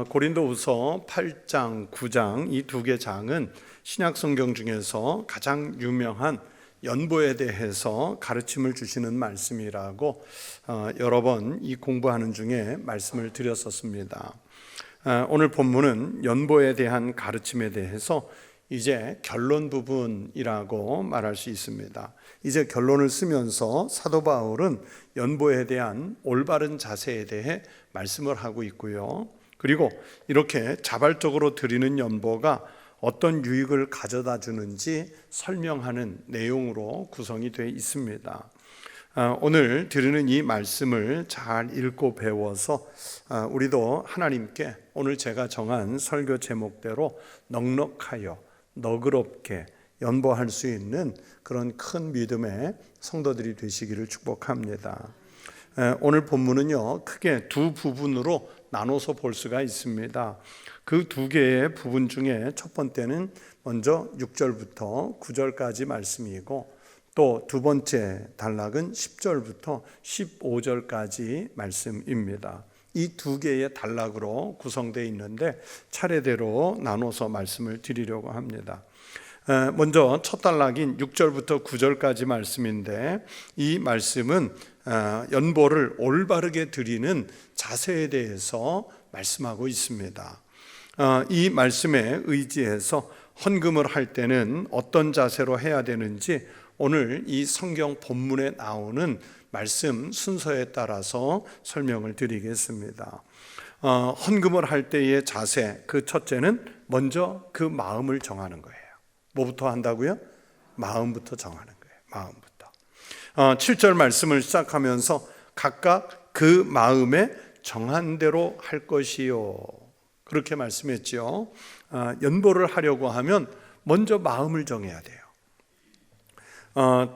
고린도후서 8장, 9장 이 두 개 장은 신약 성경 중에서 가장 유명한 연보에 대해서 가르침을 주시는 말씀이라고 여러 번 이 공부하는 중에 말씀을 드렸었습니다. 오늘 본문은 연보에 대한 가르침에 대해서 이제 결론 부분이라고 말할 수 있습니다. 이제 결론을 쓰면서 사도 바울은 연보에 대한 올바른 자세에 대해 말씀을 하고 있고요. 그리고 이렇게 자발적으로 드리는 연보가 어떤 유익을 가져다 주는지 설명하는 내용으로 구성이 되어 있습니다. 오늘 드리는 이 말씀을 잘 읽고 배워서 우리도 하나님께 오늘 제가 정한 설교 제목대로 넉넉하여 너그럽게 연보할 수 있는 그런 큰 믿음의 성도들이 되시기를 축복합니다. 오늘 본문은요, 크게 두 부분으로 나눠서 볼 수가 있습니다. 그 두 개의 부분 중에 첫 번째는 먼저 6절부터 9절까지 말씀이고, 또 두 번째 단락은 10절부터 15절까지 말씀입니다. 이 두 개의 단락으로 구성되어 있는데 차례대로 나눠서 말씀을 드리려고 합니다. 먼저 첫 단락인 6절부터 9절까지 말씀인데, 이 말씀은 연보를 올바르게 드리는 자세에 대해서 말씀하고 있습니다. 이 말씀에 의지해서 헌금을 할 때는 어떤 자세로 해야 되는지 오늘 이 성경 본문에 나오는 말씀 순서에 따라서 설명을 드리겠습니다. 헌금을 할 때의 자세, 그 첫째는 먼저 그 마음을 정하는 거예요. 뭐부터 한다고요? 마음부터 정하는 거예요. 마음부터. 7절 말씀을 시작하면서 각각 그 마음에 정한 대로 할 것이요, 그렇게 말씀했죠. 연보를 하려고 하면 먼저 마음을 정해야 돼요.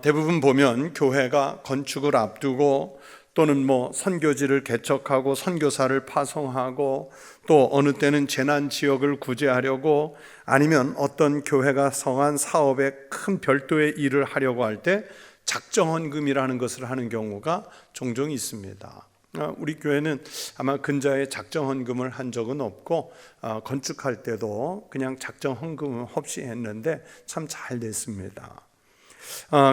대부분 보면 교회가 건축을 앞두고 또는 선교지를 개척하고 선교사를 파송하고 또 어느 때는 재난 지역을 구제하려고 아니면 어떤 교회가 성한 사업에 큰 별도의 일을 하려고 할 때 작정헌금이라는 것을 하는 경우가 종종 있습니다. 우리 교회는 아마 근자에 작정헌금을 한 적은 없고 건축할 때도 그냥 작정헌금 없이 했는데 참 잘 됐습니다.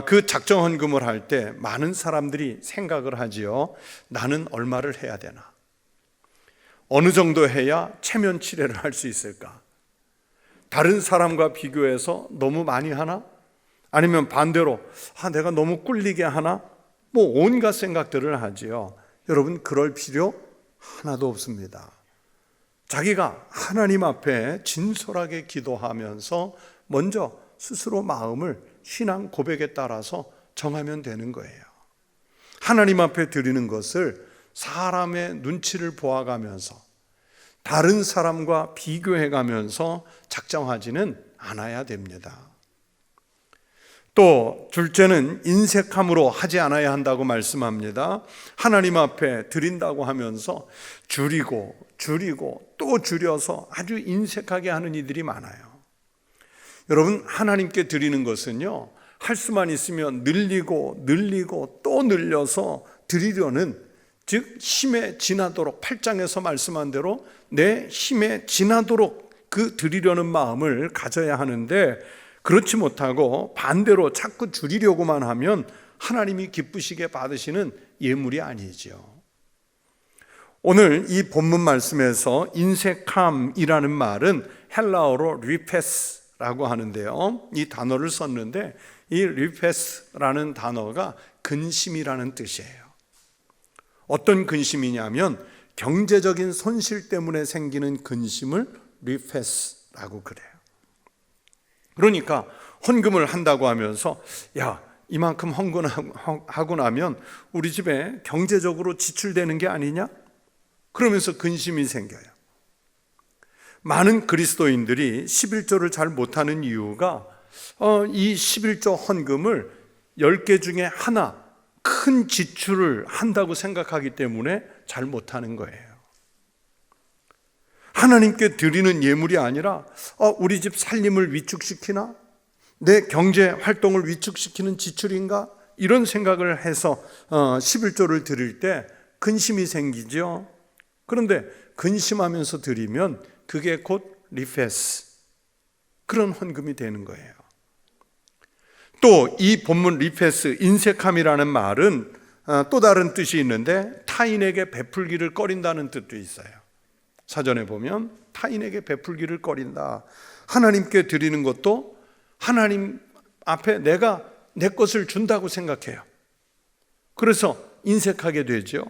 그 작정헌금을 할 때 많은 사람들이 생각을 하지요. 나는 얼마를 해야 되나? 어느 정도 해야 체면 치레를 할 수 있을까? 다른 사람과 비교해서 너무 많이 하나? 아니면 반대로 내가 너무 꿀리게 하나? 온갖 생각들을 하지요. 여러분, 그럴 필요 하나도 없습니다. 자기가 하나님 앞에 진솔하게 기도하면서 먼저 스스로 마음을 신앙 고백에 따라서 정하면 되는 거예요. 하나님 앞에 드리는 것을 사람의 눈치를 보아가면서 다른 사람과 비교해가면서 작정하지는 않아야 됩니다. 또 둘째는 인색함으로 하지 않아야 한다고 말씀합니다. 하나님 앞에 드린다고 하면서 줄이고 또 줄여서 아주 인색하게 하는 이들이 많아요. 여러분, 하나님께 드리는 것은요, 할 수만 있으면 늘리고 또 늘려서 드리려는, 즉 힘에 지나도록 8장에서 말씀한 대로 내 힘에 지나도록 그 드리려는 마음을 가져야 하는데, 그렇지 못하고 반대로 자꾸 줄이려고만 하면 하나님이 기쁘시게 받으시는 예물이 아니죠. 오늘 이 본문 말씀에서 인색함이라는 말은 헬라어로 리페스라고 하는데요, 이 단어를 썼는데 이 리페스라는 단어가 근심이라는 뜻이에요. 어떤 근심이냐면 경제적인 손실 때문에 생기는 근심을 리페스라고 그래요. 그러니까 헌금을 한다고 하면서 이만큼 헌금하고 나면 우리 집에 경제적으로 지출되는 게 아니냐? 그러면서 근심이 생겨요. 많은 그리스도인들이 11조를 잘 못하는 이유가 이 11조 헌금을 10개 중에 하나 큰 지출을 한다고 생각하기 때문에 잘 못하는 거예요. 하나님께 드리는 예물이 아니라 우리 집 살림을 위축시키나? 내 경제 활동을 위축시키는 지출인가? 이런 생각을 해서 11조를 드릴 때 근심이 생기죠. 그런데 근심하면서 드리면 그게 곧 리페스, 그런 헌금이 되는 거예요. 또 이 본문 리페스, 인색함이라는 말은 또 다른 뜻이 있는데 타인에게 베풀기를 꺼린다는 뜻도 있어요. 사전에 보면 타인에게 베풀기를 꺼린다. 하나님께 드리는 것도 하나님 앞에 내가 내 것을 준다고 생각해요. 그래서 인색하게 되죠.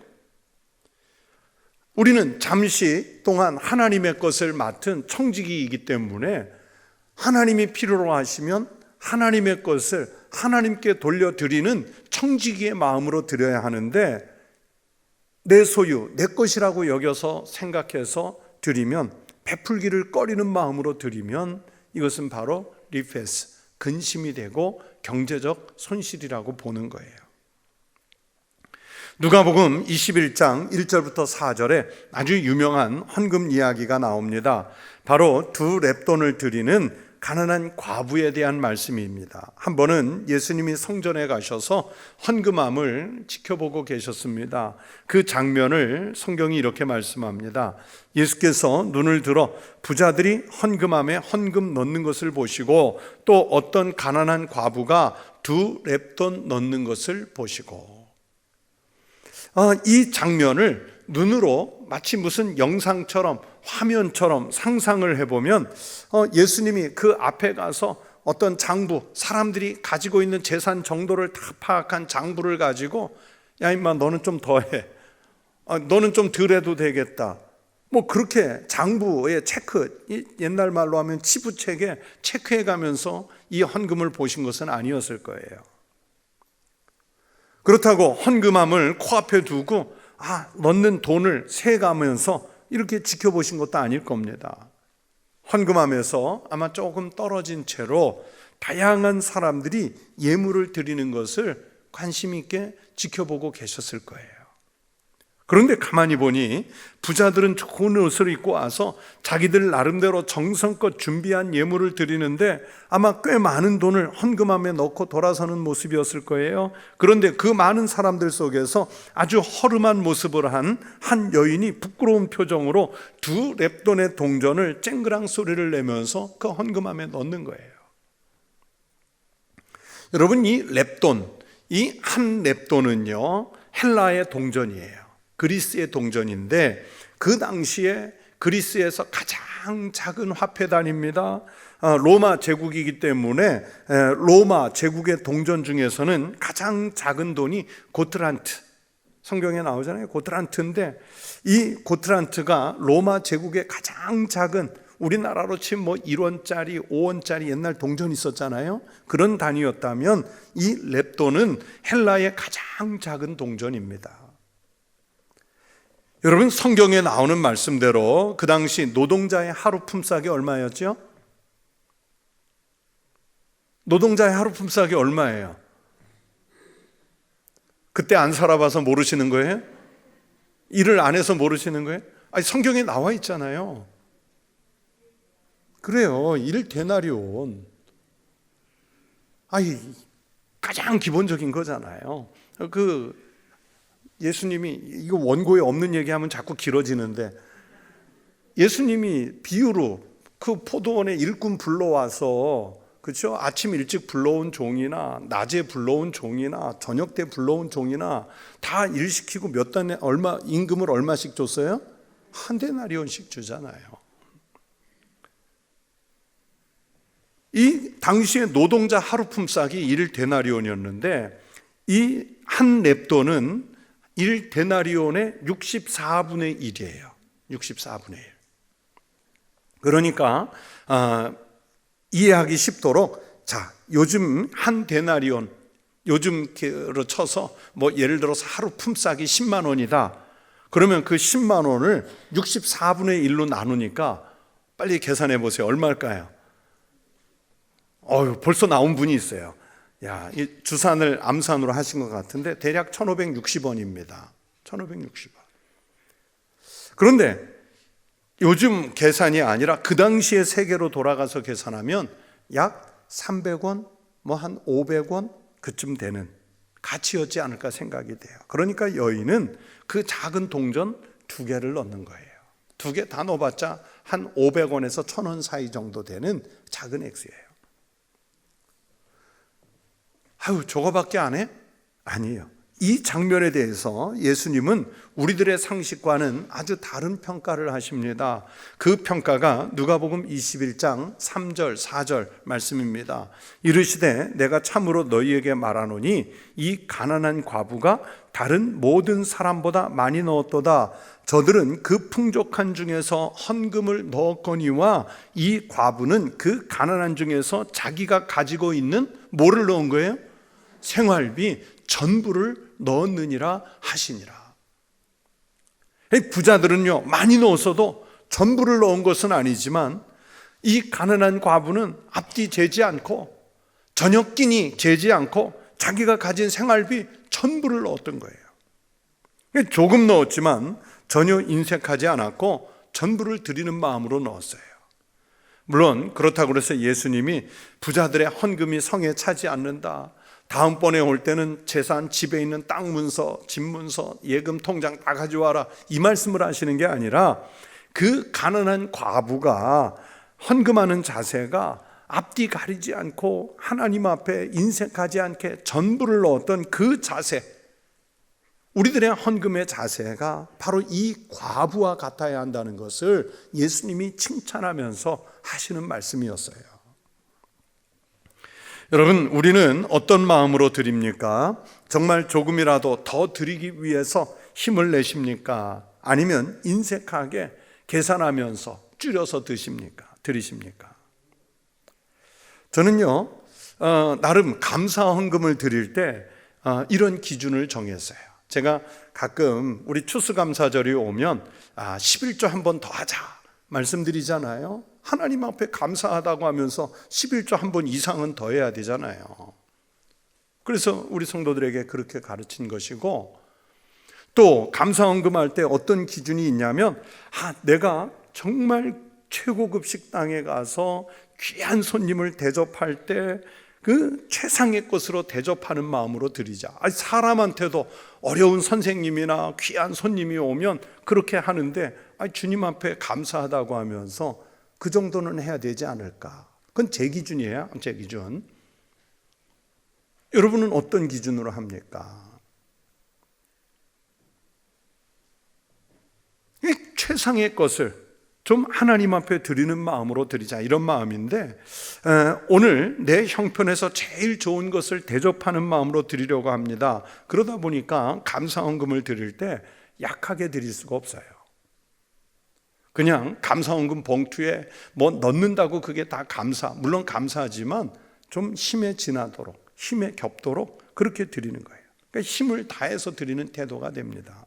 우리는 잠시 동안 하나님의 것을 맡은 청지기이기 때문에 하나님이 필요로 하시면 하나님의 것을 하나님께 돌려드리는 청지기의 마음으로 드려야 하는데, 내 소유, 내 것이라고 여겨서 생각해서 드리면, 베풀기를 꺼리는 마음으로 드리면 이것은 바로 리페스, 근심이 되고 경제적 손실이라고 보는 거예요. 누가복음 21장 1절부터 4절에 아주 유명한 헌금 이야기가 나옵니다. 바로 두 렙돈을 드리는 가난한 과부에 대한 말씀입니다. 한 번은 예수님이 성전에 가셔서 헌금함을 지켜보고 계셨습니다. 그 장면을 성경이 이렇게 말씀합니다. 예수께서 눈을 들어 부자들이 헌금함에 헌금 넣는 것을 보시고 또 어떤 가난한 과부가 두 렙돈 넣는 것을 보시고, 이 장면을 눈으로 마치 무슨 영상처럼, 화면처럼 상상을 해보면 예수님이 그 앞에 가서 어떤 장부, 사람들이 가지고 있는 재산 정도를 다 파악한 장부를 가지고, 야 임마 너는 좀 더해, 너는 좀 덜 해도 되겠다, 뭐 그렇게 장부의 체크, 옛날 말로 하면 치부책에 체크해 가면서 이 헌금을 보신 것은 아니었을 거예요. 그렇다고 헌금함을 코앞에 두고 넣는 돈을 세가면서 이렇게 지켜보신 것도 아닐 겁니다. 헌금함에서 아마 조금 떨어진 채로 다양한 사람들이 예물을 드리는 것을 관심 있게 지켜보고 계셨을 거예요. 그런데 가만히 보니 부자들은 좋은 옷을 입고 와서 자기들 나름대로 정성껏 준비한 예물을 드리는데 아마 꽤 많은 돈을 헌금함에 넣고 돌아서는 모습이었을 거예요. 그런데 그 많은 사람들 속에서 아주 허름한 모습을 한 여인이 부끄러운 표정으로 두 렙돈의 동전을 쨍그랑 소리를 내면서 그 헌금함에 넣는 거예요. 여러분, 이 렙돈, 이 한 렙돈은요 헬라의 동전이에요. 그리스의 동전인데 그 당시에 그리스에서 가장 작은 화폐단입니다. 로마 제국이기 때문에 로마 제국의 동전 중에서는 가장 작은 돈이 고트란트, 성경에 나오잖아요. 고트란트인데 이 고트란트가 로마 제국의 가장 작은, 우리나라로 치면 뭐 1원짜리, 5원짜리 옛날 동전 있었잖아요. 그런 단위였다면 이 렙돈은 헬라의 가장 작은 동전입니다. 여러분, 성경에 나오는 말씀대로 그 당시 노동자의 하루 품삯이 얼마였죠? 노동자의 하루 품삯이 얼마예요? 그때 안 살아봐서 모르시는 거예요? 일을 안 해서 모르시는 거예요? 아니, 성경에 나와 있잖아요. 그래요. 1데나리온. 가장 기본적인 거잖아요. 예수님이, 이거 원고에 없는 얘기하면 자꾸 길어지는데, 예수님이 비유로 그 포도원에 일꾼 불러와서, 그렇죠? 아침 일찍 불러온 종이나 낮에 불러온 종이나 저녁 때 불러온 종이나 다 일시키고 몇 달에 임금을 얼마씩 줬어요? 1데나리온씩 주잖아요. 이 당시에 노동자 하루 품삯이 1데나리온이었는데 이 한 렙돈은 1데나리온의 64분의 1이에요. 64분의 1. 그러니까 이해하기 쉽도록, 자, 요즘 한 데나리온, 요즘으로 쳐서 뭐 예를 들어서 하루 품삯이 10만 원이다. 그러면 그 10만 원을 64분의 1로 나누니까 빨리 계산해 보세요. 얼마일까요? 벌써 나온 분이 있어요. 이 주산을 암산으로 하신 것 같은데 대략 1,560원입니다. 1,560원. 그런데 요즘 계산이 아니라 그 당시의 세계로 돌아가서 계산하면 약 300원, 뭐 한 500원 그쯤 되는 가치였지 않을까 생각이 돼요. 그러니까 여인은 그 작은 동전 2개를 넣는 거예요. 2개 다 넣어봤자 한 500원에서 1,000원 사이 정도 되는 작은 액수예요. 아유, 저거밖에 안 해? 아니에요. 이 장면에 대해서 예수님은 우리들의 상식과는 아주 다른 평가를 하십니다. 그 평가가 누가복음 21장 3절 4절 말씀입니다. 이르시되 내가 참으로 너희에게 말하노니 이 가난한 과부가 다른 모든 사람보다 많이 넣었도다. 저들은 그 풍족한 중에서 헌금을 넣었거니와 이 과부는 그 가난한 중에서 자기가 가지고 있는 뭐를 넣은 거예요? 생활비 전부를 넣었느니라 하시니라. 부자들은요, 많이 넣었어도 전부를 넣은 것은 아니지만 이 가난한 과부는 앞뒤 재지 않고 저녁 끼니 재지 않고 자기가 가진 생활비 전부를 넣었던 거예요. 조금 넣었지만 전혀 인색하지 않았고 전부를 드리는 마음으로 넣었어요. 물론 그렇다고 해서 예수님이 부자들의 헌금이 성에 차지 않는다, 다음번에 올 때는 재산, 집에 있는 땅 문서, 집 문서, 예금 통장 다 가져와라, 이 말씀을 하시는 게 아니라 그 가난한 과부가 헌금하는 자세가 앞뒤 가리지 않고 하나님 앞에 인색하지 않게 전부를 넣었던 그 자세, 우리들의 헌금의 자세가 바로 이 과부와 같아야 한다는 것을 예수님이 칭찬하면서 하시는 말씀이었어요. 여러분, 우리는 어떤 마음으로 드립니까? 정말 조금이라도 더 드리기 위해서 힘을 내십니까? 아니면 인색하게 계산하면서 줄여서 드리십니까? 저는요, 나름 감사 헌금을 드릴 때 이런 기준을 정했어요. 제가 가끔 우리 추수감사절이 오면 11조 한 번 더 하자 말씀드리잖아요. 하나님 앞에 감사하다고 하면서 11조 한 번 이상은 더 해야 되잖아요. 그래서 우리 성도들에게 그렇게 가르친 것이고, 또 감사헌금 할 때 어떤 기준이 있냐면, 내가 정말 최고급 식당에 가서 귀한 손님을 대접할 때 그 최상의 것으로 대접하는 마음으로 드리자. 사람한테도 어려운 선생님이나 귀한 손님이 오면 그렇게 하는데 주님 앞에 감사하다고 하면서 그 정도는 해야 되지 않을까? 그건 제 기준이에요. 제 기준. 여러분은 어떤 기준으로 합니까? 최상의 것을 좀 하나님 앞에 드리는 마음으로 드리자, 이런 마음인데, 오늘 내 형편에서 제일 좋은 것을 대접하는 마음으로 드리려고 합니다. 그러다 보니까 감사헌금을 드릴 때 약하게 드릴 수가 없어요. 그냥 감사헌금 봉투에 뭐 넣는다고 그게 다 물론 감사하지만 좀 힘에 지나도록, 힘에 겹도록 그렇게 드리는 거예요. 그러니까 힘을 다해서 드리는 태도가 됩니다.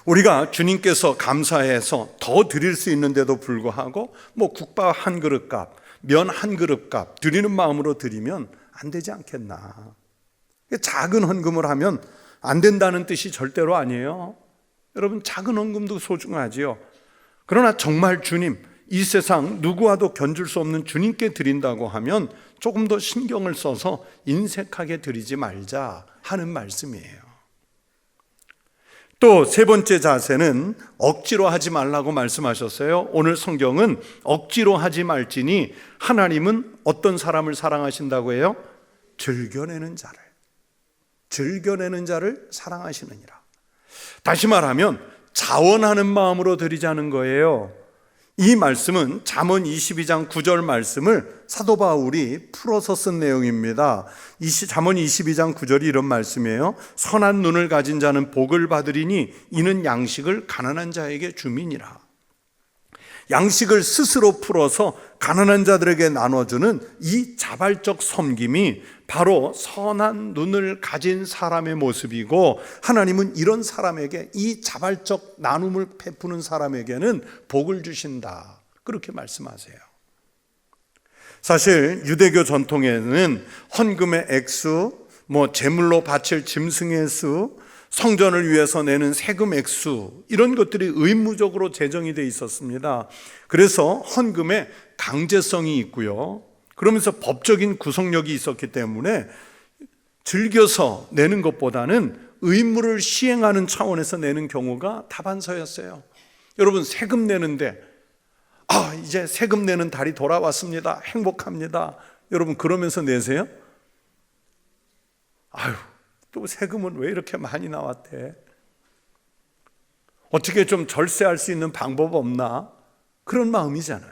우리가 주님께서 감사해서 더 드릴 수 있는데도 불구하고 뭐 국밥 한 그릇 값, 면 한 그릇 값 드리는 마음으로 드리면 안 되지 않겠나. 작은 헌금을 하면 안 된다는 뜻이 절대로 아니에요. 여러분, 작은 헌금도 소중하지요. 그러나 정말 주님, 이 세상 누구와도 견줄 수 없는 주님께 드린다고 하면 조금 더 신경을 써서 인색하게 드리지 말자 하는 말씀이에요. 또 세 번째 자세는 억지로 하지 말라고 말씀하셨어요. 오늘 성경은 억지로 하지 말지니 하나님은 어떤 사람을 사랑하신다고 해요? 즐겨내는 자를 사랑하시느니라. 다시 말하면 자원하는 마음으로 드리자는 거예요. 이 말씀은 잠언 22장 9절 말씀을 사도 바울이 풀어서 쓴 내용입니다. 잠언 22장 9절이 이런 말씀이에요. 선한 눈을 가진 자는 복을 받으리니 이는 양식을 가난한 자에게 줌이니라. 양식을 스스로 풀어서 가난한 자들에게 나눠주는 이 자발적 섬김이 바로 선한 눈을 가진 사람의 모습이고, 하나님은 이런 사람에게, 이 자발적 나눔을 베푸는 사람에게는 복을 주신다, 그렇게 말씀하세요. 사실 유대교 전통에는 헌금의 액수, 제물로 바칠 짐승의 수, 성전을 위해서 내는 세금 액수, 이런 것들이 의무적으로 제정이 되어 있었습니다. 그래서 헌금에 강제성이 있고요, 그러면서 법적인 구속력이 있었기 때문에 즐겨서 내는 것보다는 의무를 시행하는 차원에서 내는 경우가 다반사였어요. 여러분, 세금 내는데 이제 세금 내는 달이 돌아왔습니다, 행복합니다, 여러분 그러면서 내세요? 또 세금은 왜 이렇게 많이 나왔대? 어떻게 좀 절세할 수 있는 방법 없나? 그런 마음이잖아요.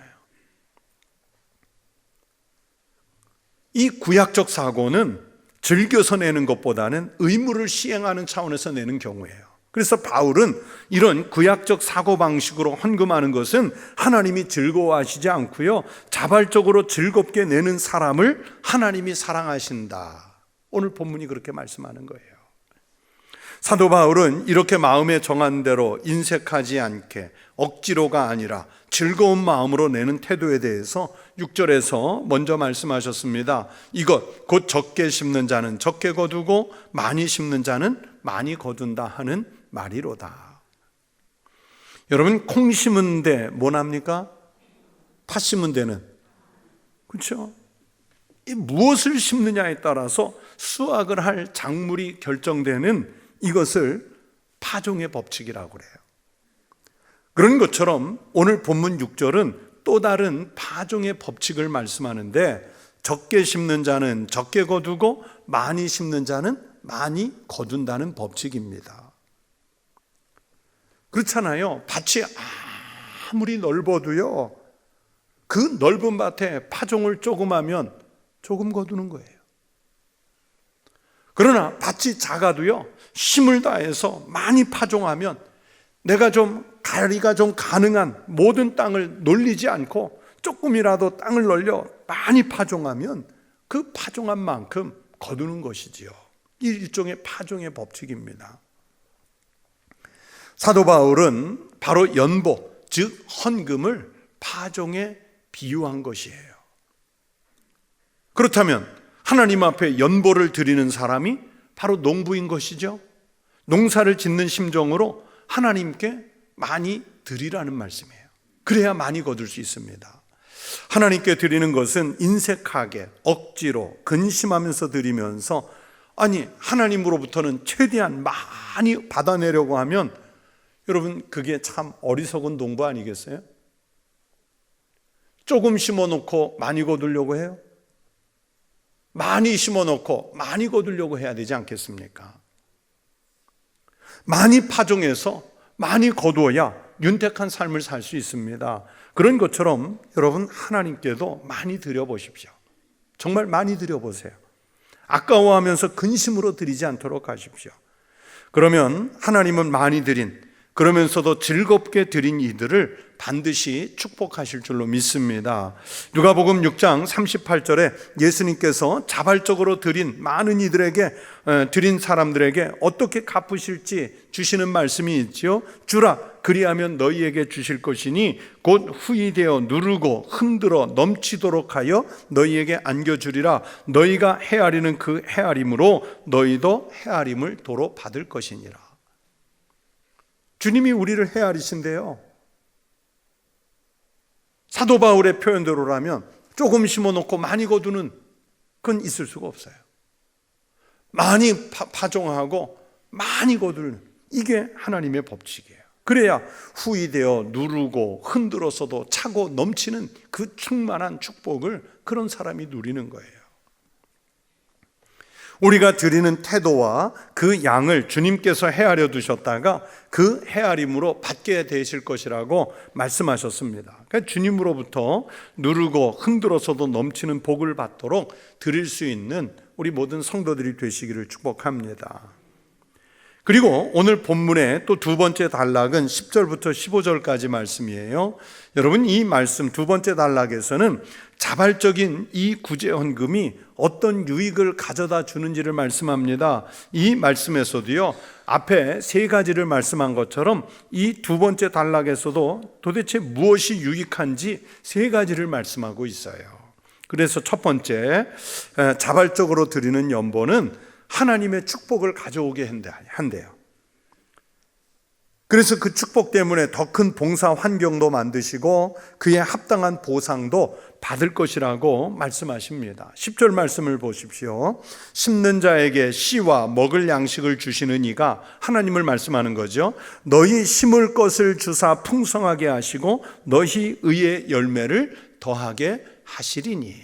이 구약적 사고는 즐겨서 내는 것보다는 의무를 시행하는 차원에서 내는 경우예요. 그래서 바울은 이런 구약적 사고방식으로 헌금하는 것은 하나님이 즐거워하시지 않고요, 자발적으로 즐겁게 내는 사람을 하나님이 사랑하신다. 오늘 본문이 그렇게 말씀하는 거예요. 사도 바울은 이렇게 마음에 정한 대로 인색하지 않게 억지로가 아니라 즐거운 마음으로 내는 태도에 대해서 6절에서 먼저 말씀하셨습니다. 이것 곧 적게 심는 자는 적게 거두고 많이 심는 자는 많이 거둔다 하는 말이로다. 여러분, 콩 심은 데 뭐랍니까? 팥 심은 데는, 그렇죠? 이 무엇을 심느냐에 따라서 수확을 할 작물이 결정되는 이것을 파종의 법칙이라고 그래요. 그런 것처럼 오늘 본문 6절은 또 다른 파종의 법칙을 말씀하는데, 적게 심는 자는 적게 거두고 많이 심는 자는 많이 거둔다는 법칙입니다. 그렇잖아요. 밭이 아무리 넓어도요, 그 넓은 밭에 파종을 조금 하면 조금 거두는 거예요. 그러나 밭이 작아도요, 힘을 다해서 많이 파종하면 내가 좀 관리가 좀 가능한 모든 땅을 놀리지 않고 조금이라도 땅을 놀려 많이 파종하면 그 파종한 만큼 거두는 것이지요. 이 일종의 파종의 법칙입니다. 사도 바울은 바로 연보, 즉 헌금을 파종에 비유한 것이에요. 그렇다면 하나님 앞에 연보를 드리는 사람이 바로 농부인 것이죠. 농사를 짓는 심정으로 하나님께 많이 드리라는 말씀이에요. 그래야 많이 거둘 수 있습니다. 하나님께 드리는 것은 인색하게 억지로 근심하면서 드리면서, 하나님으로부터는 최대한 많이 받아내려고 하면, 여러분, 그게 참 어리석은 농부 아니겠어요? 조금 심어놓고 많이 거두려고 해요? 많이 심어놓고 많이 거두려고 해야 되지 않겠습니까? 많이 파종해서 많이 거두어야 윤택한 삶을 살 수 있습니다. 그런 것처럼 여러분, 하나님께도 많이 드려보십시오. 정말 많이 드려보세요. 아까워하면서 근심으로 드리지 않도록 하십시오. 그러면 하나님은 많이 드린, 그러면서도 즐겁게 드린 이들을 반드시 축복하실 줄로 믿습니다. 누가복음 6장 38절에 예수님께서 자발적으로 드린 많은 이들에게, 드린 사람들에게 어떻게 갚으실지 주시는 말씀이 있지요. 주라, 그리하면 너희에게 주실 것이니 곧 후이되어 누르고 흔들어 넘치도록 하여 너희에게 안겨주리라. 너희가 헤아리는 그 헤아림으로 너희도 헤아림을 도로 받을 것이니라. 주님이 우리를 헤아리신대요. 사도 바울의 표현대로라면 조금 심어놓고 많이 거두는 건 있을 수가 없어요. 많이 파종하고 많이 거두는, 이게 하나님의 법칙이에요. 그래야 후이되어 누르고 흔들어서도 차고 넘치는 그 충만한 축복을 그런 사람이 누리는 거예요. 우리가 드리는 태도와 그 양을 주님께서 헤아려 두셨다가 그 헤아림으로 받게 되실 것이라고 말씀하셨습니다. 그러니까 주님으로부터 누르고 흔들어서도 넘치는 복을 받도록 드릴 수 있는 우리 모든 성도들이 되시기를 축복합니다. 그리고 오늘 본문의 또 두 번째 단락은 10절부터 15절까지 말씀이에요. 여러분, 이 말씀 두 번째 단락에서는 자발적인 이 구제 헌금이 어떤 유익을 가져다 주는지를 말씀합니다. 이 말씀에서도요, 앞에 세 가지를 말씀한 것처럼 이 두 번째 단락에서도 도대체 무엇이 유익한지 세 가지를 말씀하고 있어요. 그래서 첫 번째, 자발적으로 드리는 연보는 하나님의 축복을 가져오게 한대요. 그래서 그 축복 때문에 더 큰 봉사 환경도 만드시고 그에 합당한 보상도 받을 것이라고 말씀하십니다. 10절 말씀을 보십시오. 심는 자에게 씨와 먹을 양식을 주시는 이가, 하나님을 말씀하는 거죠. 너희 심을 것을 주사 풍성하게 하시고 너희 의의 열매를 더하게 하시리니.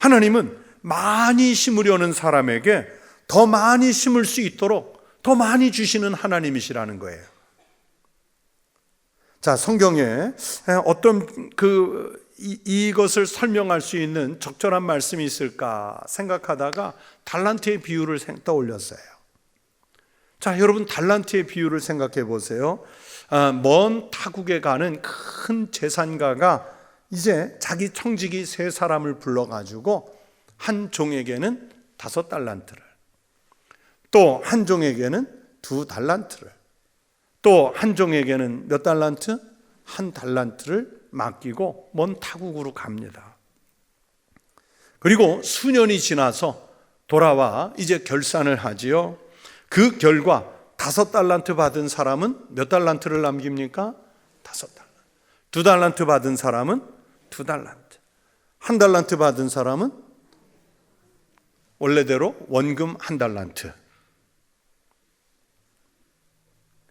하나님은 많이 심으려는 사람에게 더 많이 심을 수 있도록 더 많이 주시는 하나님이시라는 거예요. 자, 성경에 어떤 이것을 설명할 수 있는 적절한 말씀이 있을까 생각하다가 달란트의 비유를 떠올렸어요. 자, 여러분, 달란트의 비유를 생각해 보세요. 먼 타국에 가는 큰 재산가가 이제 자기 청지기 3사람을 불러가지고 한 종에게는 5달란트를, 또 한 종에게는 2달란트를, 또 한 종에게는 몇 달란트? 1달란트를 맡기고 먼 타국으로 갑니다. 그리고 수년이 지나서 돌아와 이제 결산을 하지요. 그 결과 5달란트 받은 사람은 몇 달란트를 남깁니까? 5달란트. 2달란트 받은 사람은 2달란트. 1달란트 받은 사람은 원래대로 원금 1달란트.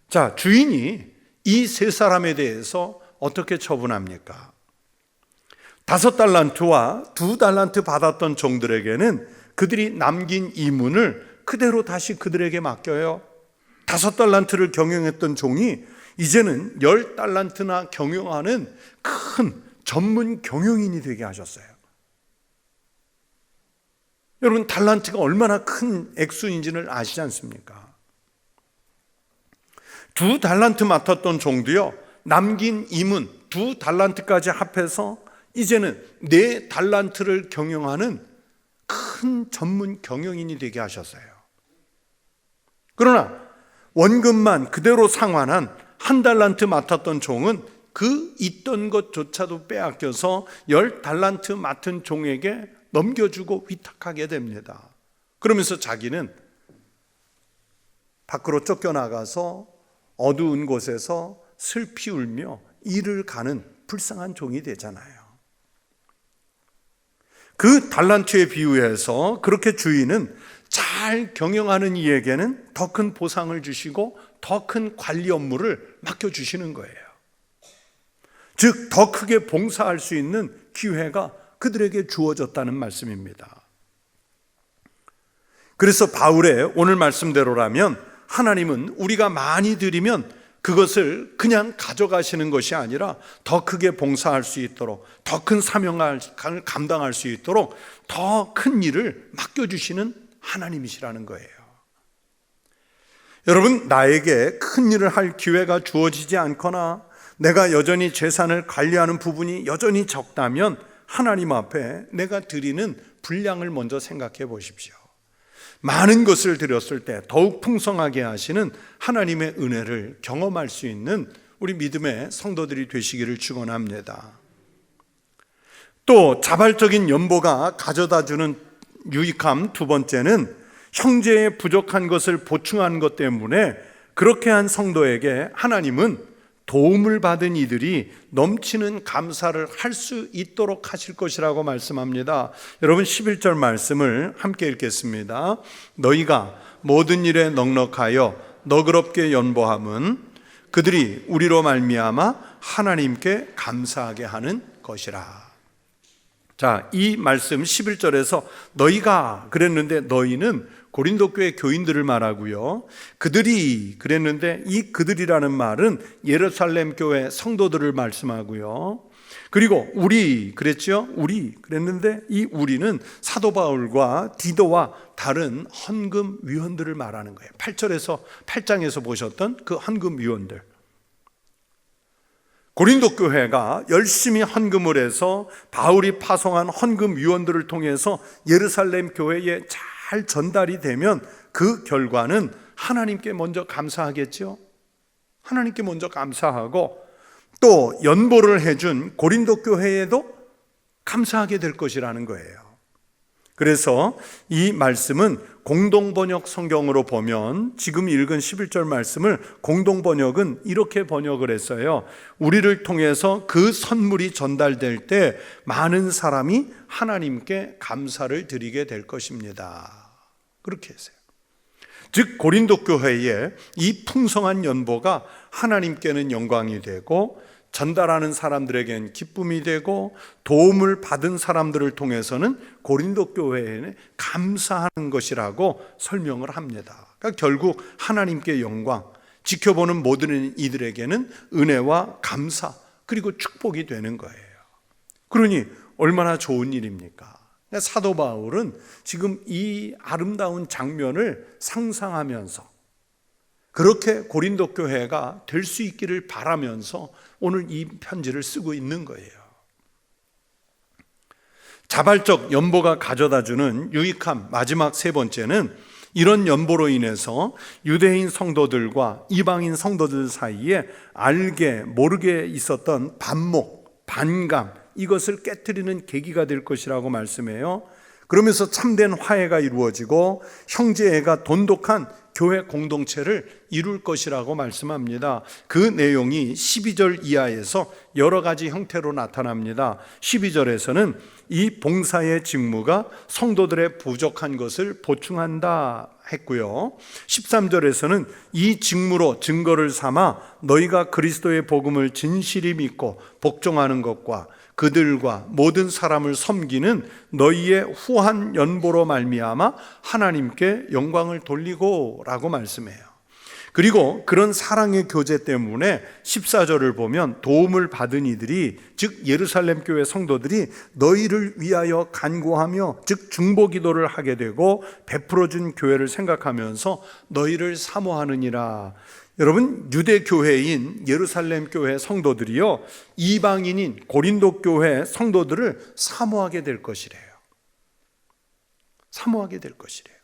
자, 주인이 이 3사람에 대해서 어떻게 처분합니까? 5달란트와 2달란트 받았던 종들에게는 그들이 남긴 이문을 그대로 다시 그들에게 맡겨요. 5달란트를 경영했던 종이 이제는 10달란트나 경영하는 큰 전문 경영인이 되게 하셨어요. 여러분, 달란트가 얼마나 큰 액수인지를 아시지 않습니까? 2달란트 맡았던 종도요, 남긴 이문 2달란트까지 합해서 이제는 4달란트를 경영하는 큰 전문 경영인이 되게 하셨어요. 그러나 원금만 그대로 상환한 1달란트 맡았던 종은 그 있던 것조차도 빼앗겨서 10달란트 맡은 종에게 넘겨주고 위탁하게 됩니다. 그러면서 자기는 밖으로 쫓겨나가서 어두운 곳에서 슬피 울며 일을 가는 불쌍한 종이 되잖아요. 그 달란트에 비유해서 그렇게 주인은 잘 경영하는 이에게는 더 큰 보상을 주시고 더 큰 관리 업무를 맡겨주시는 거예요. 즉, 더 크게 봉사할 수 있는 기회가 그들에게 주어졌다는 말씀입니다. 그래서 바울의 오늘 말씀대로라면 하나님은 우리가 많이 드리면 그것을 그냥 가져가시는 것이 아니라 더 크게 봉사할 수 있도록, 더 큰 사명을 감당할 수 있도록 더 큰 일을 맡겨주시는 하나님이시라는 거예요. 여러분, 나에게 큰 일을 할 기회가 주어지지 않거나 내가 여전히 재산을 관리하는 부분이 여전히 적다면 하나님 앞에 내가 드리는 분량을 먼저 생각해 보십시오. 많은 것을 드렸을 때 더욱 풍성하게 하시는 하나님의 은혜를 경험할 수 있는 우리 믿음의 성도들이 되시기를 축원합니다. 또 자발적인 연보가 가져다주는 유익함, 2번째는 형제의 부족한 것을 보충한 것 때문에 그렇게 한 성도에게 하나님은 도움을 받은 이들이 넘치는 감사를 할 수 있도록 하실 것이라고 말씀합니다. 여러분, 11절 말씀을 함께 읽겠습니다. 너희가 모든 일에 넉넉하여 너그럽게 연보함은 그들이 우리로 말미암아 하나님께 감사하게 하는 것이라. 자, 이 말씀 11절에서 너희가 그랬는데 너희는 고린도 교회 교인들을 말하고요, 그들이 그랬는데 이 그들이라는 말은 예루살렘 교회 성도들을 말씀하고요, 그리고 우리 그랬죠, 우리 그랬는데 이 우리는 사도 바울과 디도와 다른 헌금 위원들을 말하는 거예요. 8장에서 보셨던 그 헌금 위원들, 고린도 교회가 열심히 헌금을 해서 바울이 파송한 헌금 위원들을 통해서 예루살렘 교회에 잘 전달이 되면 그 결과는 하나님께 먼저 감사하겠죠. 하나님께 먼저 감사하고 또 연보를 해준 고린도 교회에도 감사하게 될 것이라는 거예요. 그래서 이 말씀은 공동번역 성경으로 보면 지금 읽은 11절 말씀을 공동번역은 이렇게 번역을 했어요. 우리를 통해서 그 선물이 전달될 때 많은 사람이 하나님께 감사를 드리게 될 것입니다. 그렇게 했어요. 즉 고린도 교회에 이 풍성한 연보가 하나님께는 영광이 되고 전달하는 사람들에겐 기쁨이 되고 도움을 받은 사람들을 통해서는 고린도 교회에 감사하는 것이라고 설명을 합니다. 그러니까 결국 하나님께 영광, 지켜보는 모든 이들에게는 은혜와 감사 그리고 축복이 되는 거예요. 그러니 얼마나 좋은 일입니까? 사도 바울은 지금 이 아름다운 장면을 상상하면서 그렇게 고린도 교회가 될 수 있기를 바라면서 오늘 이 편지를 쓰고 있는 거예요. 자발적 연보가 가져다주는 유익함 마지막 세 번째는 이런 연보로 인해서 유대인 성도들과 이방인 성도들 사이에 알게 모르게 있었던 반목, 반감 이것을 깨트리는 계기가 될 것이라고 말씀해요. 그러면서 참된 화해가 이루어지고 형제애가 돈독한 교회 공동체를 이룰 것이라고 말씀합니다. 그 내용이 12절 이하에서 여러 가지 형태로 나타납니다. 12절에서는 이 봉사의 직무가 성도들의 부족한 것을 보충한다 했고요. 13절에서는 이 직무로 증거를 삼아 너희가 그리스도의 복음을 진실히 믿고 복종하는 것과 그들과 모든 사람을 섬기는 너희의 후한 연보로 말미암아 하나님께 영광을 돌리고 라고 말씀해요. 그리고 그런 사랑의 교제 때문에 14절을 보면 도움을 받은 이들이 즉 예루살렘 교회 성도들이 너희를 위하여 간구하며 즉 중보기도를 하게 되고 베풀어준 교회를 생각하면서 너희를 사모하느니라. 여러분 유대 교회인 예루살렘 교회 성도들이요 이방인인 고린도 교회 성도들을 사모하게 될 것이래요. 사모하게 될 것이래요.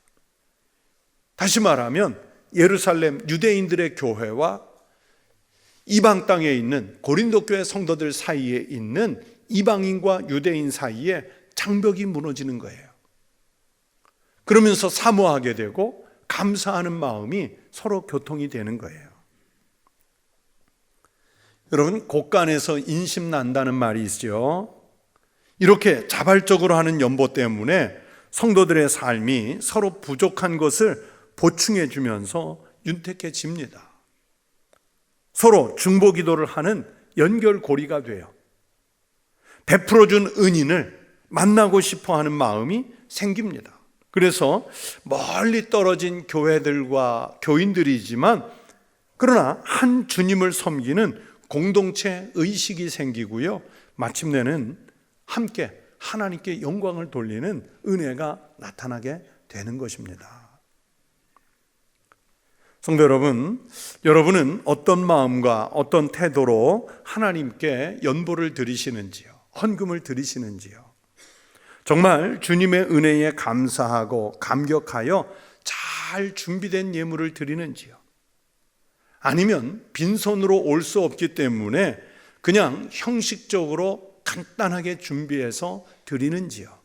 다시 말하면 예루살렘 유대인들의 교회와 이방 땅에 있는 고린도 교회 성도들 사이에 있는 이방인과 유대인 사이에 장벽이 무너지는 거예요. 그러면서 사모하게 되고 감사하는 마음이 서로 교통이 되는 거예요. 여러분 곳간에서 인심 난다는 말이 있죠. 이렇게 자발적으로 하는 연보 때문에 성도들의 삶이 서로 부족한 것을 보충해 주면서 윤택해집니다. 서로 중보기도를 하는 연결고리가 돼요. 베풀어준 은인을 만나고 싶어하는 마음이 생깁니다. 그래서 멀리 떨어진 교회들과 교인들이지만 그러나 한 주님을 섬기는 공동체 의식이 생기고요. 마침내는 함께 하나님께 영광을 돌리는 은혜가 나타나게 되는 것입니다. 성도 여러분, 여러분은 어떤 마음과 어떤 태도로 하나님께 연보를 드리시는지요? 헌금을 드리시는지요? 정말 주님의 은혜에 감사하고 감격하여 잘 준비된 예물을 드리는지요? 아니면 빈손으로 올 수 없기 때문에 그냥 형식적으로 간단하게 준비해서 드리는지요?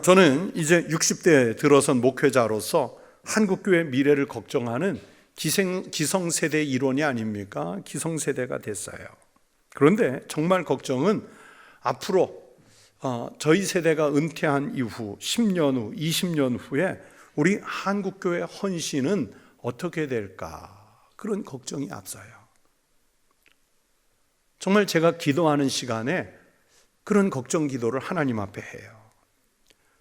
저는 이제 60대에 들어선 목회자로서 한국교회 미래를 걱정하는 기성세대 일원이 아닙니까? 기성세대가 됐어요. 그런데 정말 걱정은 앞으로 저희 세대가 은퇴한 이후 10년 후, 20년 후에 우리 한국교회 헌신은 어떻게 될까? 그런 걱정이 앞서요. 정말 제가 기도하는 시간에 그런 걱정 기도를 하나님 앞에 해요.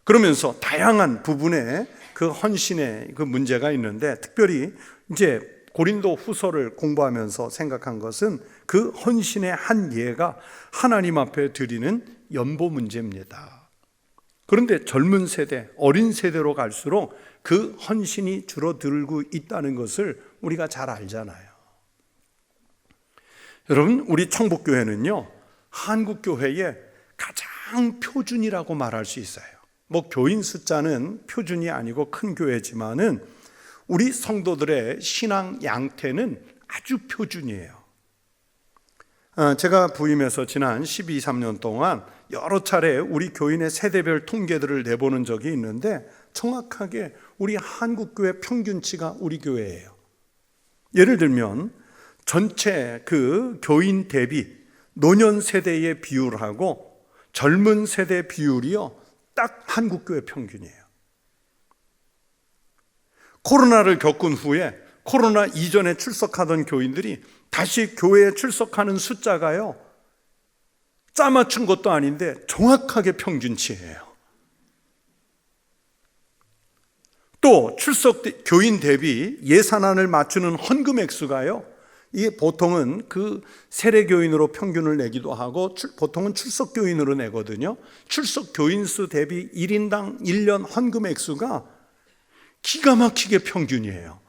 그러면서 다양한 부분에 그 헌신의 그 문제가 있는데 특별히 이제 고린도 후서를 공부하면서 생각한 것은 그 헌신의 한 예가 하나님 앞에 드리는 연보 문제입니다. 그런데 젊은 세대, 어린 세대로 갈수록 그 헌신이 줄어들고 있다는 것을 우리가 잘 알잖아요. 여러분, 우리 청북교회는요, 한국교회의 가장 표준이라고 말할 수 있어요. 뭐 교인 숫자는 표준이 아니고 큰 교회지만은 우리 성도들의 신앙 양태는 아주 표준이에요. 제가 부임해서 지난 12, 13년 동안 여러 차례 우리 교인의 세대별 통계들을 내보는 적이 있는데 정확하게 우리 한국교회 평균치가 우리 교회예요. 예를 들면 전체 그 교인 대비 노년 세대의 비율하고 젊은 세대 비율이요, 딱 한국교회 평균이에요. 코로나를 겪은 후에 코로나 이전에 출석하던 교인들이 다시 교회에 출석하는 숫자가요, 짜맞춘 것도 아닌데 정확하게 평균치예요. 또 출석 교인 대비 예산안을 맞추는 헌금 액수가요, 이게 보통은 그 세례교인으로 평균을 내기도 하고 보통은 출석교인으로 내거든요. 출석교인 수 대비 1인당 1년 헌금 액수가 기가 막히게 평균이에요.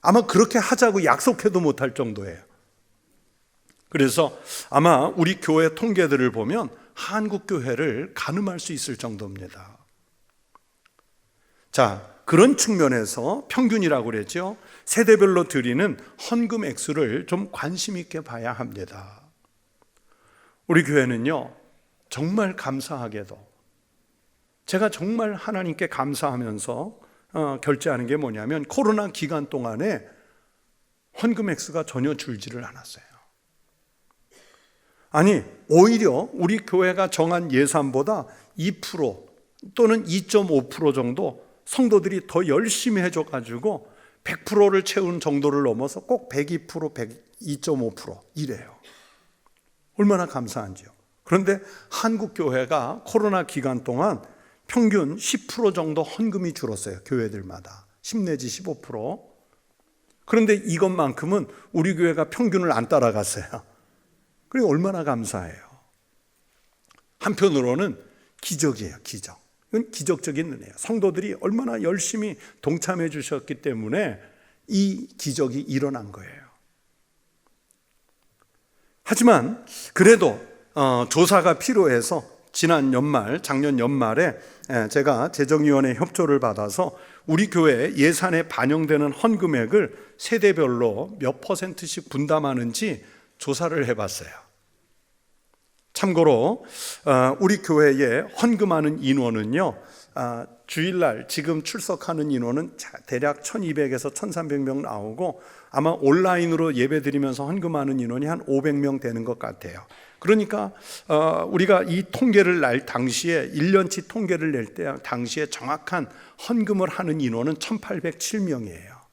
아마 그렇게 하자고 약속해도 못할 정도예요. 그래서 아마 우리 교회 통계들을 보면 한국교회를 가늠할 수 있을 정도입니다. 자, 그런 측면에서 평균이라고 그랬죠. 세대별로 드리는 헌금 액수를 좀 관심 있게 봐야 합니다. 우리 교회는요, 정말 감사하게도 제가 정말 하나님께 감사하면서 결제하는 게 뭐냐면 코로나 기간 동안에 헌금 액수가 전혀 줄지를 않았어요. 아니, 오히려 우리 교회가 정한 예산보다 2% 또는 2.5% 정도 성도들이 더 열심히 해줘가지고 100%를 채운 정도를 넘어서 꼭 102%, 102.5% 이래요. 얼마나 감사한지요. 그런데 한국교회가 코로나 기간 동안 평균 10% 정도 헌금이 줄었어요. 교회들마다 10 내지 15%. 그런데 이것만큼은 우리 교회가 평균을 안 따라갔어요. 그리고 얼마나 감사해요. 한편으로는 기적이에요. 기적. 이건 기적적인 은혜예요. 성도들이 얼마나 열심히 동참해 주셨기 때문에 이 기적이 일어난 거예요. 하지만 그래도 조사가 필요해서 지난 연말, 작년 연말에 제가 재정위원회 협조를 받아서 우리 교회 예산에 반영되는 헌금액을 세대별로 몇 %씩 분담하는지 조사를 해봤어요. 참고로 우리 교회에 헌금하는 인원은요, 주일날 지금 출석하는 인원은 대략 1200에서 1300명 나오고 아마 온라인으로 예배드리면서 헌금하는 인원이 한 500명 되는 것 같아요. 그러니까 우리가 이 통계를 낼 당시에 1년치 통계를 낼 때 당시에 정확한 헌금을 하는 인원은 1807명이에요.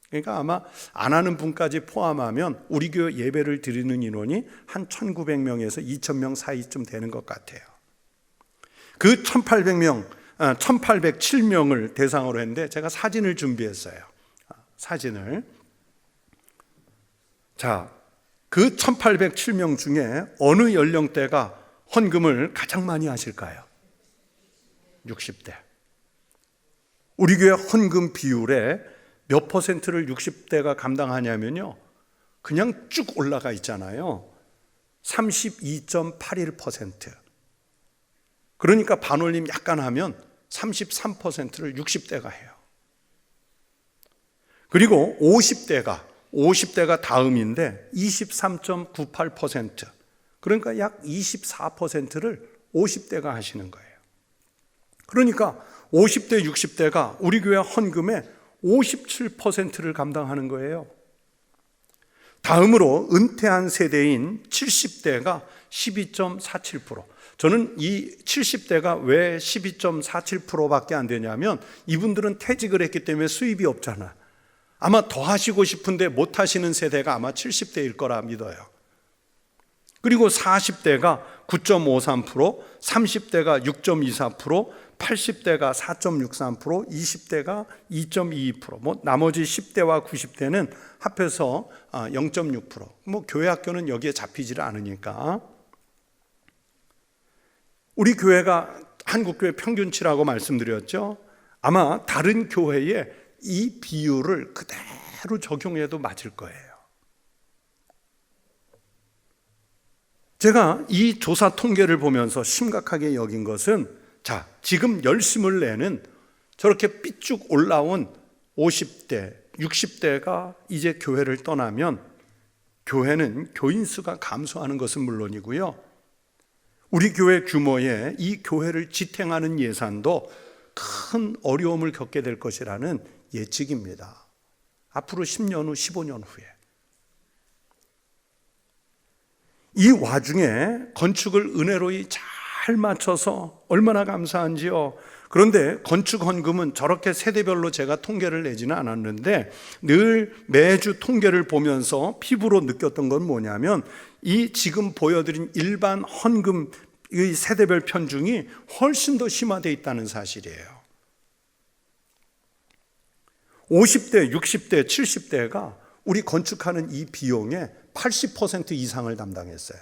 그러니까 아마 안 하는 분까지 포함하면 우리 교회 예배를 드리는 인원이 한 1900명에서 2000명 사이쯤 되는 것 같아요. 그 1800명, 1807명을 대상으로 했는데 제가 사진을 준비했어요. 사진을. 자, 그 1807명 중에 어느 연령대가 헌금을 가장 많이 하실까요? 60대. 우리 교회 헌금 비율에 몇 %를 60대가 감당하냐면요, 그냥 쭉 올라가 있잖아요. 32.81%. 그러니까 반올림 약간 하면 33%를 60대가 해요. 그리고 50대가 다음인데 23.98%. 그러니까 약 24%를 50대가 하시는 거예요. 그러니까 50대, 60대가 우리 교회 헌금의 57%를 감당하는 거예요. 다음으로 은퇴한 세대인 70대가 12.47%. 저는 이 70대가 왜 12.47%밖에 안 되냐면 이분들은 퇴직을 했기 때문에 수입이 없잖아. 아마 더 하시고 싶은데 못 하시는 세대가 아마 70대일 거라 믿어요. 그리고 40대가 9.53%, 30대가 6.24%, 80대가 4.63%, 20대가 2.22%, 나머지 10대와 90대는 합해서 0.6%. 교회 학교는 여기에 잡히지를 않으니까. 우리 교회가 한국교회 평균치라고 말씀드렸죠. 아마 다른 교회에 이 비율을 그대로 적용해도 맞을 거예요. 제가 이 조사 통계를 보면서 심각하게 여긴 것은, 자, 지금 열심을 내는 저렇게 삐쭉 올라온 50대, 60대가 이제 교회를 떠나면 교회는 교인 수가 감소하는 것은 물론이고요, 우리 교회 규모의 이 교회를 지탱하는 예산도 큰 어려움을 겪게 될 것이라는 예측입니다. 앞으로 10년 후, 15년 후에. 이 와중에 건축을 은혜로이 잘 맞춰서 얼마나 감사한지요. 그런데 건축 헌금은 저렇게 세대별로 제가 통계를 내지는 않았는데 늘 매주 통계를 보면서 피부로 느꼈던 건 뭐냐면 이 지금 보여드린 일반 헌금의 세대별 편중이 훨씬 더 심화되어 있다는 사실이에요. 50대, 60대, 70대가 우리 건축하는 이 비용의 80% 이상을 담당했어요.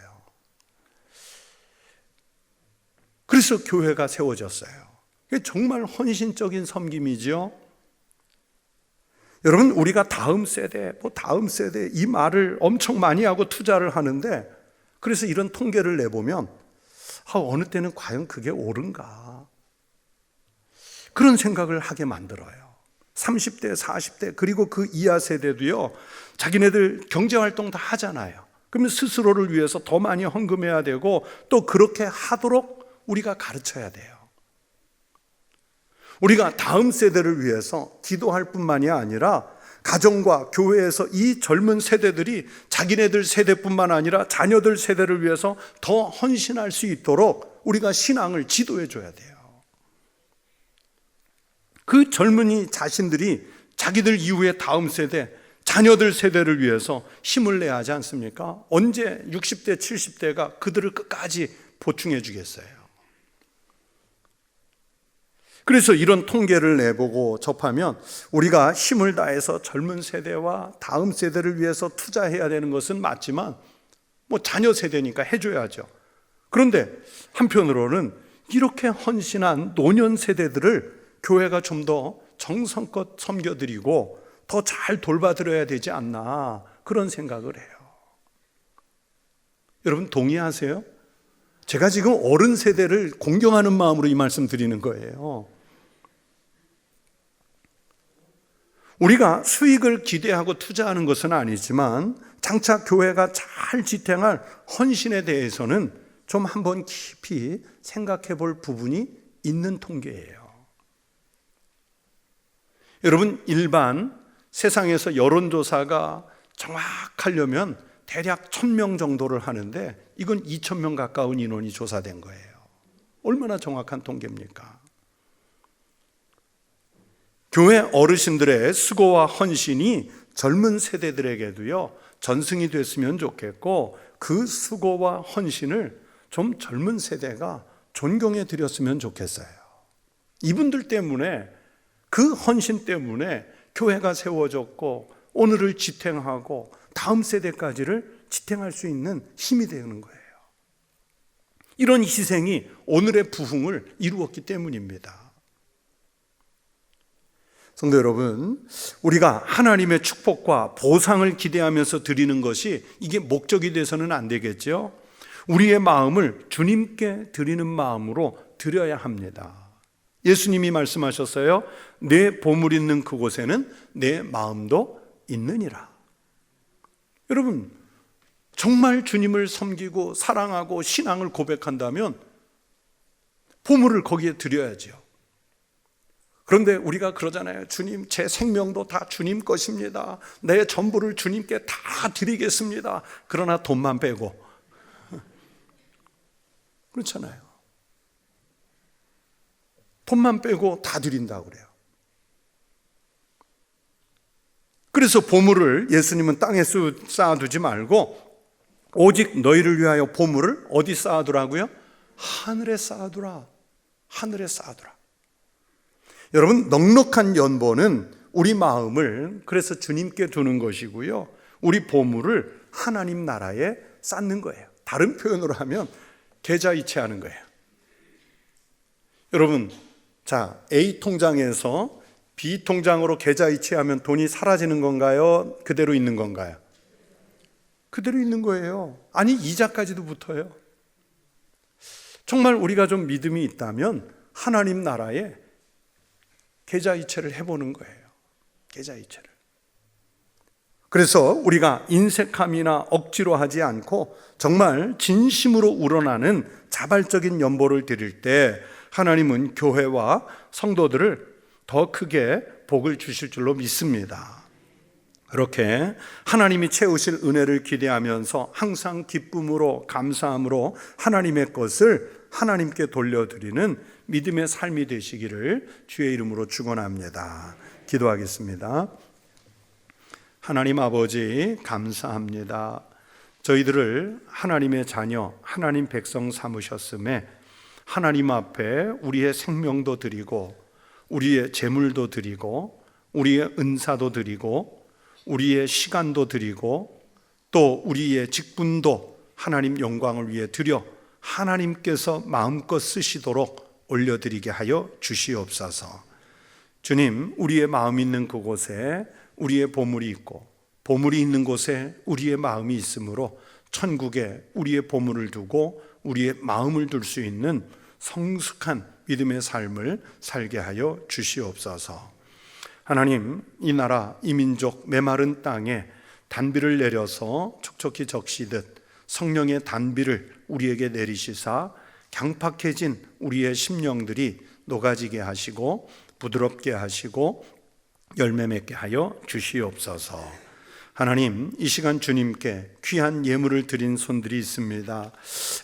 그래서 교회가 세워졌어요. 이게 정말 헌신적인 섬김이죠. 여러분, 우리가 다음 세대 이 말을 엄청 많이 하고 투자를 하는데, 그래서 이런 통계를 내보면 어느 때는 과연 그게 옳은가, 그런 생각을 하게 만들어요. 30대, 40대 그리고 그 이하 세대도요, 자기네들 경제활동 다 하잖아요. 그러면 스스로를 위해서 더 많이 헌금해야 되고 또 그렇게 하도록 우리가 가르쳐야 돼요. 우리가 다음 세대를 위해서 기도할 뿐만이 아니라 가정과 교회에서 이 젊은 세대들이 자기네들 세대뿐만 아니라 자녀들 세대를 위해서 더 헌신할 수 있도록 우리가 신앙을 지도해 줘야 돼요. 그 젊은이 자신들이 자기들 이후의 다음 세대, 자녀들 세대를 위해서 힘을 내야 하지 않습니까? 언제 60대, 70대가 그들을 끝까지 보충해 주겠어요? 그래서 이런 통계를 내보고 접하면 우리가 힘을 다해서 젊은 세대와 다음 세대를 위해서 투자해야 되는 것은 맞지만 자녀 세대니까 해줘야죠. 그런데 한편으로는 이렇게 헌신한 노년 세대들을 교회가 좀 더 정성껏 섬겨드리고 더 잘 돌봐드려야 되지 않나, 그런 생각을 해요. 여러분 동의하세요? 제가 지금 어른 세대를 공경하는 마음으로 이 말씀 드리는 거예요. 우리가 수익을 기대하고 투자하는 것은 아니지만 장차 교회가 잘 지탱할 헌신에 대해서는 좀 한번 깊이 생각해 볼 부분이 있는 통계예요. 여러분, 일반 세상에서 여론조사가 정확하려면 대략 1000명 정도를 하는데 이건 2000명 가까운 인원이 조사된 거예요. 얼마나 정확한 통계입니까? 교회 어르신들의 수고와 헌신이 젊은 세대들에게도요 전승이 됐으면 좋겠고, 그 수고와 헌신을 좀 젊은 세대가 존경해 드렸으면 좋겠어요. 이분들 때문에, 그 헌신 때문에 교회가 세워졌고 오늘을 지탱하고 다음 세대까지를 지탱할 수 있는 힘이 되는 거예요. 이런 희생이 오늘의 부흥을 이루었기 때문입니다. 성도 여러분, 우리가 하나님의 축복과 보상을 기대하면서 드리는 것이 이게 목적이 돼서는 안 되겠죠. 우리의 마음을 주님께 드리는 마음으로 드려야 합니다. 예수님이 말씀하셨어요. 내 보물 있는 그곳에는 내 마음도 있느니라. 여러분, 정말 주님을 섬기고 사랑하고 신앙을 고백한다면 보물을 거기에 드려야죠. 그런데 우리가 그러잖아요. 주님, 제 생명도 다 주님 것입니다. 내 전부를 주님께 다 드리겠습니다. 그러나 돈만 빼고. 그렇잖아요. 돈만 빼고 다 드린다고 그래요. 그래서 보물을 예수님은 땅에 쌓아두지 말고 오직 너희를 위하여 보물을 어디 쌓아두라고요? 하늘에 쌓아두라. 하늘에 쌓아두라. 여러분, 넉넉한 연보는 우리 마음을 그래서 주님께 두는 것이고요, 우리 보물을 하나님 나라에 쌓는 거예요. 다른 표현으로 하면 계좌이체하는 거예요. 여러분, 자, A 통장에서 B 통장으로 계좌이체하면 돈이 사라지는 건가요? 그대로 있는 건가요? 그대로 있는 거예요. 아니, 이자까지도 붙어요. 정말 우리가 좀 믿음이 있다면 하나님 나라에 계좌이체를 해보는 거예요. 계좌이체를. 그래서 우리가 인색함이나 억지로 하지 않고 정말 진심으로 우러나는 자발적인 연보를 드릴 때 하나님은 교회와 성도들을 더 크게 복을 주실 줄로 믿습니다. 그렇게 하나님이 채우실 은혜를 기대하면서 항상 기쁨으로 감사함으로 하나님의 것을 하나님께 돌려드리는 믿음의 삶이 되시기를 주의 이름으로 축원합니다. 기도하겠습니다. 하나님 아버지, 감사합니다. 저희들을 하나님의 자녀, 하나님 백성 삼으셨음에 하나님 앞에 우리의 생명도 드리고 우리의 재물도 드리고 우리의 은사도 드리고 우리의 시간도 드리고 또 우리의 직분도 하나님 영광을 위해 드려 하나님께서 마음껏 쓰시도록 올려드리게 하여 주시옵소서. 주님, 우리의 마음 있는 그곳에 우리의 보물이 있고 보물이 있는 곳에 우리의 마음이 있으므로 천국에 우리의 보물을 두고 우리의 마음을 둘 수 있는 성숙한 믿음의 삶을 살게 하여 주시옵소서. 하나님, 이 나라, 이 민족 메마른 땅에 단비를 내려서 촉촉히 적시듯 성령의 단비를 우리에게 내리시사 강팍해진 우리의 심령들이 녹아지게 하시고 부드럽게 하시고 열매 맺게 하여 주시옵소서. 하나님, 이 시간 주님께 귀한 예물을 드린 손들이 있습니다.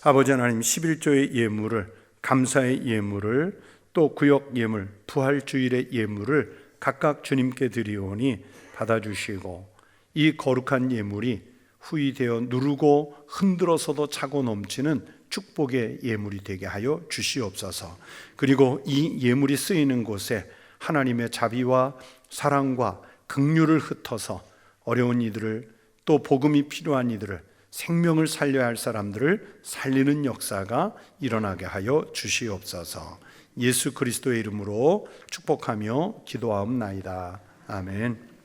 아버지 하나님, 11조의 예물을, 감사의 예물을, 또 구역 예물, 부활주일의 예물을 각각 주님께 드리오니 받아주시고 이 거룩한 예물이 후이되어 누르고 흔들어서도 차고 넘치는 축복의 예물이 되게 하여 주시옵소서. 그리고 이 예물이 쓰이는 곳에 하나님의 자비와 사랑과 긍휼을 흩어서 어려운 이들을, 또 복음이 필요한 이들을, 생명을 살려야 할 사람들을 살리는 역사가 일어나게 하여 주시옵소서. 예수 그리스도의 이름으로 축복하며 기도하옵나이다. 아멘.